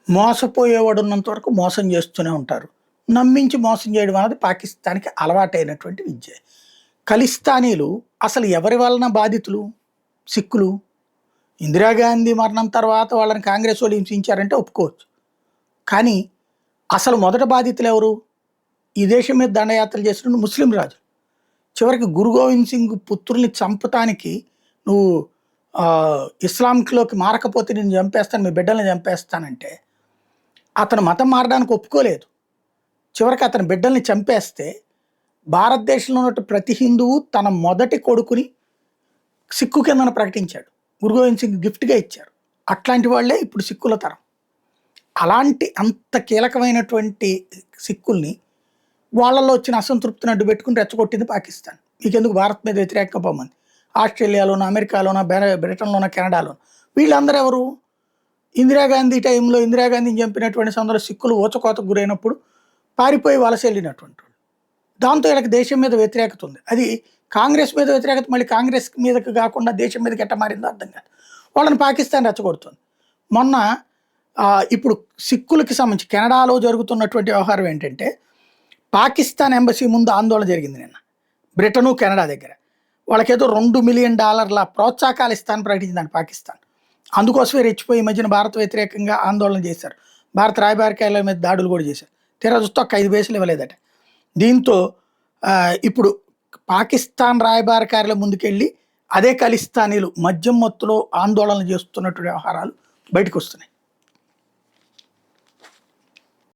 మోసపోయేవాడు ఉన్నంత వరకు మోసం చేస్తూనే ఉంటారు. నమ్మించి మోసం చేయడం అనేది పాకిస్తాన్‌కి అలవాటైనటువంటి విద్య. ఖలిస్తానీలు అసలు ఎవరి వలన బాధితులు? సిక్కులు. ఇందిరాగాంధీ మరణం తర్వాత వాళ్ళని కాంగ్రెస్ వాళ్ళు హింసించారంటే ఒప్పుకోవచ్చు. కానీ అసలు మొదట బాధితులెవరు? ఈ దేశం మీద దండయాత్రలు చేసిన ముస్లిం రాజులు. చివరికి గురు గోవింద్ సింగ్ పుత్రుల్ని చంపటానికి నువ్వు ఇస్లాంలోకి మారకపోతే నేను చంపేస్తాను, మీ బిడ్డల్ని చంపేస్తానంటే అతను మతం మారడానికి ఒప్పుకోలేదు. చివరికి అతని బిడ్డల్ని చంపేస్తే భారతదేశంలో ఉన్నట్టు ప్రతి హిందువు తన మొదటి కొడుకుని సిక్కు కిందన ప్రకటించాడు. గురు గోవింద్ సింగ్ గిఫ్ట్గా ఇచ్చారు. అట్లాంటి వాళ్ళే ఇప్పుడు సిక్కుల తరం. అలాంటి అంత కీలకమైనటువంటి సిక్కుల్ని వాళ్ళలో వచ్చిన అసంతృప్తిని అడ్డు పెట్టుకుని రెచ్చగొట్టింది పాకిస్తాన్. మీకెందుకు భారత్ మీద వ్యతిరేకంగా పోమంది. ఆస్ట్రేలియాలోనూ, అమెరికాలోనూ, బ్రిటన్లోనూ, కెనడాలోనూ వీళ్ళందరూ ఎవరు? ఇందిరాగాంధీ టైంలో ఇందిరాగాంధీని చంపినటువంటి సందర్భంలో సిక్కులు ఊచకోతకు గురైనప్పుడు పారిపోయి వలస వెళ్ళినటువంటి వాళ్ళు. దాంతో వీళ్ళకి దేశం మీద వ్యతిరేకత ఉంది. అది కాంగ్రెస్ మీద వ్యతిరేకత మళ్ళీ కాంగ్రెస్ మీదకి కాకుండా దేశం మీదకి ఎట్ట మారిందో అర్థం కాదు. వాళ్ళని పాకిస్తాన్ రెచ్చగొడుతుంది. మొన్న ఇప్పుడు సిక్కులకి సంబంధించి కెనడాలో జరుగుతున్నటువంటి వ్యవహారం ఏంటంటే, పాకిస్తాన్ ఎంబసీ ముందు ఆందోళన జరిగింది నిన్న బ్రిటను, కెనడా దగ్గర. వాళ్ళకేదో $2 మిలియన్ ప్రోత్సాహకాలు ఇస్తానని ప్రకటించిందండి పాకిస్తాన్. అందుకోసమే రెచ్చిపోయి ఈ మధ్యన భారత వ్యతిరేకంగా ఆందోళన చేశారు. భారత రాయబార కార్యాలయం మీద దాడులు కూడా చేశారు. తీరా చూస్తే ఒక్క 5 బేసులు ఇవ్వలేదట. దీంతో ఇప్పుడు పాకిస్తాన్ రాయబార కార్యాలయం ముందుకెళ్ళి అదే ఖలిస్తానీలు మద్యం మత్తులో ఆందోళనలు చేస్తున్నటువంటి వ్యవహారాలు బయటకు వస్తున్నాయి.